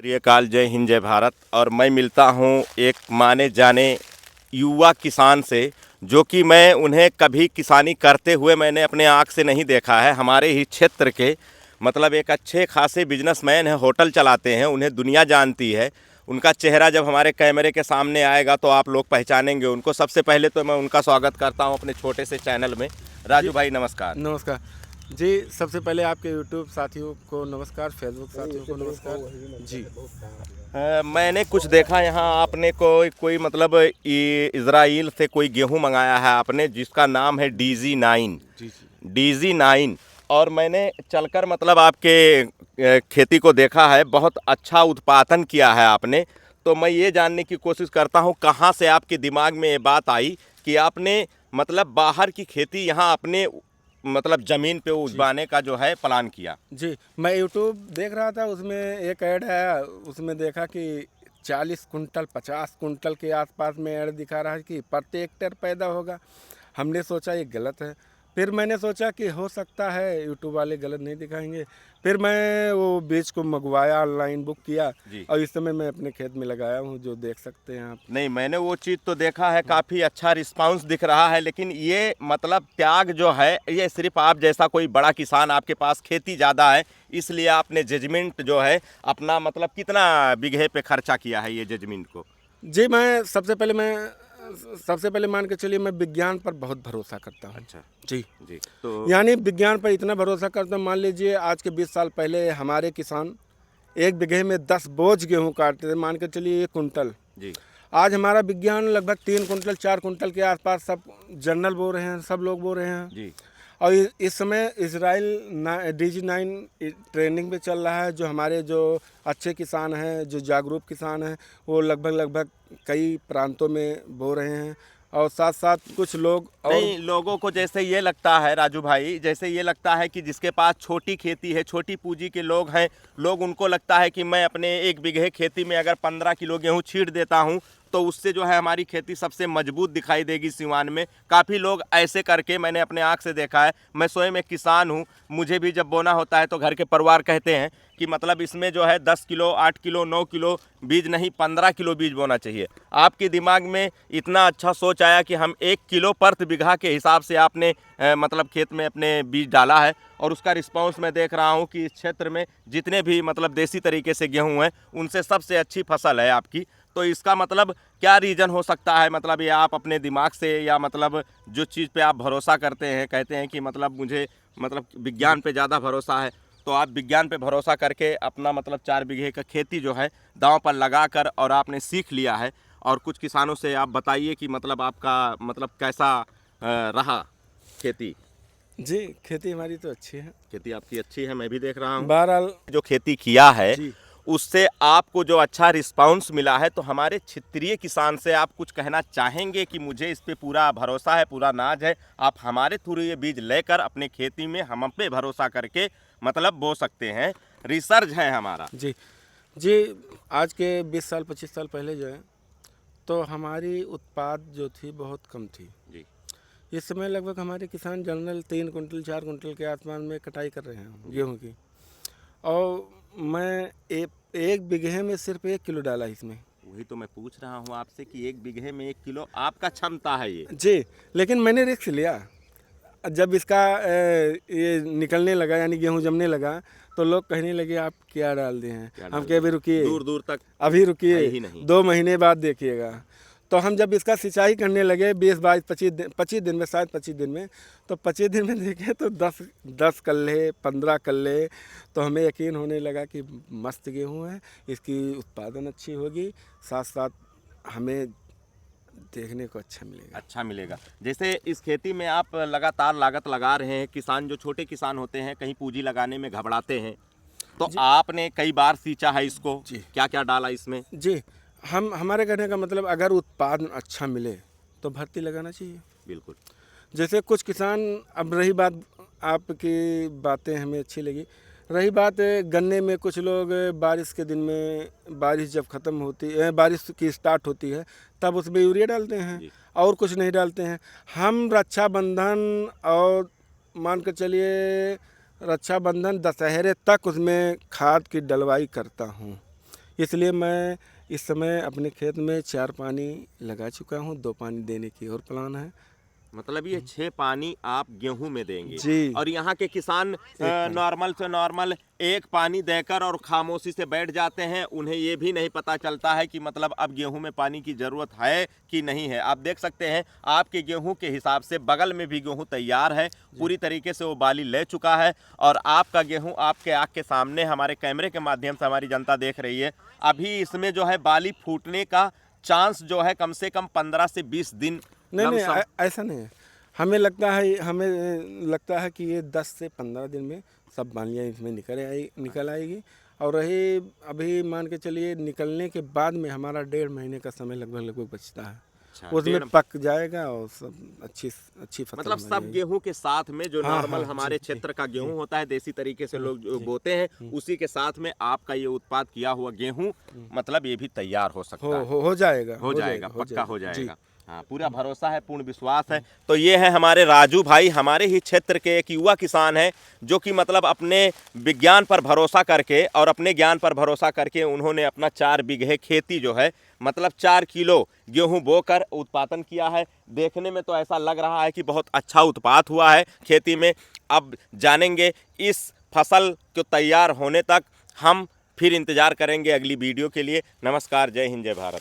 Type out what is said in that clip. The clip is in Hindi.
प्रिय काल, जय हिंद, जय भारत। और मैं मिलता हूँ एक माने जाने युवा किसान से, जो कि मैं उन्हें कभी किसानी करते हुए मैंने अपने आँख से नहीं देखा है। हमारे ही क्षेत्र के मतलब एक अच्छे खासे बिजनेसमैन हैं, होटल चलाते हैं, उन्हें दुनिया जानती है। उनका चेहरा जब हमारे कैमरे के सामने आएगा तो आप लोग पहचानेंगे उनको। सबसे पहले तो मैं उनका स्वागत करता हूँ अपने छोटे से चैनल में। जी राजू भाई, नमस्कार। नमस्कार जी। सबसे पहले आपके यूट्यूब साथियों को नमस्कार, फेसबुक साथियों को नमस्कार जी। मैंने कुछ देखा यहाँ, आपने कोई कोई मतलब इज़राइल से कोई गेहूं मंगाया है आपने, जिसका नाम है DG9। जी जी DG9। और मैंने चलकर मतलब आपके खेती को देखा है, बहुत अच्छा उत्पादन किया है आपने। तो मैं ये जानने की कोशिश करता हूँ कहाँ से आपके दिमाग में ये बात आई कि आपने मतलब बाहर की खेती यहाँ अपने मतलब ज़मीन पे जी उगाने का जो है प्लान किया। जी। मैं यूट्यूब देख रहा था, उसमें एक ऐड है, उसमें देखा कि 40 कुंटल 50 कुंटल के आसपास में ऐड दिखा रहा है कि प्रति हेक्टेयर पैदा होगा। हमने सोचा ये गलत है। फिर मैंने सोचा कि हो सकता है यूट्यूब वाले गलत नहीं दिखाएंगे। फिर मैं वो बीज को मंगवाया, ऑनलाइन बुक किया जी। और इस समय मैं अपने खेत में लगाया हूँ, जो देख सकते हैं आप। नहीं, मैंने वो चीज़ तो देखा है, काफ़ी अच्छा रिस्पांस दिख रहा है। लेकिन ये मतलब त्याग जो है, ये सिर्फ आप जैसा कोई बड़ा किसान, आपके पास खेती ज़्यादा है, इसलिए आपने जजमेंट जो है अपना मतलब कितना बीघे पे खर्चा किया है ये जजमेंट को? जी, सबसे पहले मान के चलिए, मैं विज्ञान पर बहुत भरोसा करता हूँ। अच्छा। जी, जी। तो यानी विज्ञान पर इतना भरोसा करता हूँ, मान लीजिए आज के 20 साल पहले हमारे किसान 1 बीघे में 10 बोझ गेहूँ काटते थे, मान के चलिए 1 कुंटल। जी। आज हमारा विज्ञान लगभग 3 कुंटल 4 कुंटल के आसपास सब जर्नल बो रहे हैं, सब लोग बो रहे हैं। जी। और इस समय इजराइल DG9 ट्रेनिंग पे चल रहा है। जो हमारे जो अच्छे किसान हैं, जो जागरूक किसान हैं, वो लगभग लगभग कई प्रांतों में बो रहे हैं। और साथ साथ कुछ लोग और। नहीं, लोगों को जैसे ये लगता है राजू भाई, जैसे ये लगता है कि जिसके पास छोटी खेती है, छोटी पूंजी के लोग हैं, लोग उनको लगता है कि मैं अपने 1 बीघे खेती में अगर 15 किलो गेहूं छींट देता हूं तो उससे जो है हमारी खेती सबसे मजबूत दिखाई देगी सिवान में। काफ़ी लोग ऐसे करके मैंने अपने आँख से देखा है। मैं स्वयं एक किसान हूँ, मुझे भी जब बोना होता है तो घर के परिवार कहते हैं कि मतलब इसमें जो है 10 किलो 8 किलो 9 किलो बीज नहीं, 15 किलो बीज बोना चाहिए। आपके दिमाग में इतना अच्छा सोच आया कि हम 1 किलो प्रति बीघा के हिसाब से आपने मतलब खेत में अपने बीज डाला है। और उसका रिस्पांस मैं देख रहा हूँ कि इस क्षेत्र में जितने भी मतलब देसी तरीके से गेहूँ हैं, उनसे सबसे अच्छी फसल है आपकी। तो इसका मतलब क्या रीज़न हो सकता है? मतलब ये आप अपने दिमाग से, या मतलब जो चीज़ पे आप भरोसा करते हैं, कहते हैं कि मतलब मुझे मतलब विज्ञान पे ज़्यादा भरोसा है, तो आप विज्ञान पे भरोसा करके अपना मतलब 4 बीघे का खेती जो है दांव पर लगा कर और आपने सीख लिया है। और कुछ किसानों से आप बताइए कि मतलब आपका मतलब कैसा रहा खेती? जी, खेती हमारी तो अच्छी है। खेती आपकी अच्छी है, मैं भी देख रहा हूँ। बहरहाल। जो खेती किया है जी उससे आपको जो अच्छा रिस्पांस मिला है, तो हमारे क्षेत्रीय किसान से आप कुछ कहना चाहेंगे कि मुझे इस पे पूरा भरोसा है, पूरा नाज है, आप हमारे थ्रू ये बीज लेकर अपने खेती में हम पे भरोसा करके मतलब बो सकते हैं, रिसर्च है हमारा। जी जी। आज के 20 साल 25 साल पहले जो है, तो हमारी उत्पाद जो थी बहुत कम थी। जी। इस समय लगभग हमारे किसान जनरल 3 कुंटल 4 कुंटल के आसमान में कटाई कर रहे हैं जी। गेहूं की। और मैं एक बीघे में सिर्फ 1 किलो डाला इसमें। वही तो मैं पूछ रहा हूँ आपसे कि 1 बीघे में 1 किलो आपका क्षमता है ये। जी, लेकिन मैंने रिस्क लिया। जब इसका ये निकलने लगा, यानी गेहूं जमने लगा, तो लोग कहने लगे आप क्या डाल दिए हैं। क्या हम डाल कहे दिए? अभी रुकिए, दूर दूर तक अभी है रुकिए, ही नहीं। 2 महीने बाद देखिएगा। तो हम जब इसका सिंचाई करने लगे 20 22 25 दिन में, शायद 25 दिन में, तो 25 दिन में देखे तो 10 कल्ले 15 कल्ले। तो हमें यकीन होने लगा कि मस्त गेहूं है, इसकी उत्पादन अच्छी होगी, साथ साथ हमें देखने को अच्छा मिलेगा। अच्छा मिलेगा। जैसे इस खेती में आप लगातार लागत लगा रहे हैं, किसान जो छोटे किसान होते हैं कहीं पूंजी लगाने में घबराते हैं, तो जी आपने कई बार सींचा है इसको, जी क्या क्या डाला इसमें? जी। हमारे कहने का मतलब, अगर उत्पादन अच्छा मिले तो भर्ती लगाना चाहिए। बिल्कुल। जैसे कुछ किसान, अब रही बात, आपकी बातें हमें अच्छी लगी। रही बात गन्ने में, कुछ लोग बारिश के दिन में, बारिश जब ख़त्म होती है, बारिश की स्टार्ट होती है, तब उसमें यूरिया डालते हैं जी। और कुछ नहीं डालते हैं। हम रक्षाबंधन और मान कर चलिए रक्षाबंधन दशहरे तक उसमें खाद की डलवाई करता हूँ। इसलिए मैं इस समय अपने खेत में 4 पानी लगा चुका हूँ, 2 पानी देने की और प्लान है। मतलब ये 6 पानी आप गेहूं में देंगे जी। और यहाँ के किसान नॉर्मल से नॉर्मल 1 पानी देकर और खामोशी से बैठ जाते हैं। उन्हें ये भी नहीं पता चलता है कि मतलब अब गेहूं में पानी की ज़रूरत है कि नहीं है। आप देख सकते हैं आपके गेहूं के हिसाब से बगल में भी गेहूं तैयार है, पूरी तरीके से वो बाली ले चुका है और आपका गेहूं आपके आँख के सामने हमारे कैमरे के माध्यम से हमारी जनता देख रही है। अभी इसमें जो है बाली फूटने का चांस जो है कम से कम 15 से 20 दिन नहीं, ऐसा नहीं है। हमें लगता है कि ये 10 से 15 दिन में सब बालियाँ इसमें निकल आएगी। और रही अभी मान के चलिए निकलने के बाद में हमारा 1.5 महीने का समय लगभग बचता है। अच्छा, उसमें पक जाएगा और सब अच्छी फसल मतलब बन सब जाएगी। गेहूं के साथ में जो हाँ, नॉर्मल हाँ, हमारे जी, क्षेत्र का गेहूं जी। होता है, देसी तरीके से लोग जो बोते हैं, उसी के साथ में आपका ये उत्पाद किया हुआ गेहूं मतलब ये भी तैयार हो सकता है। हो जाएगा, हो जाएगा, पक्का हो जी। जाएगा। हाँ, पूरा भरोसा है, पूर्ण विश्वास है। तो ये है हमारे राजू भाई, हमारे ही क्षेत्र के एक युवा किसान हैं जो कि मतलब अपने विज्ञान पर भरोसा करके और अपने ज्ञान पर भरोसा करके उन्होंने अपना 4 बीघे खेती जो है मतलब 4 किलो गेहूं बोकर उत्पादन किया है। देखने में तो ऐसा लग रहा है कि बहुत अच्छा उत्पाद हुआ है खेती में। अब जानेंगे इस फसल को तैयार होने तक, हम फिर इंतज़ार करेंगे अगली वीडियो के लिए। नमस्कार, जय हिंद, जय भारत।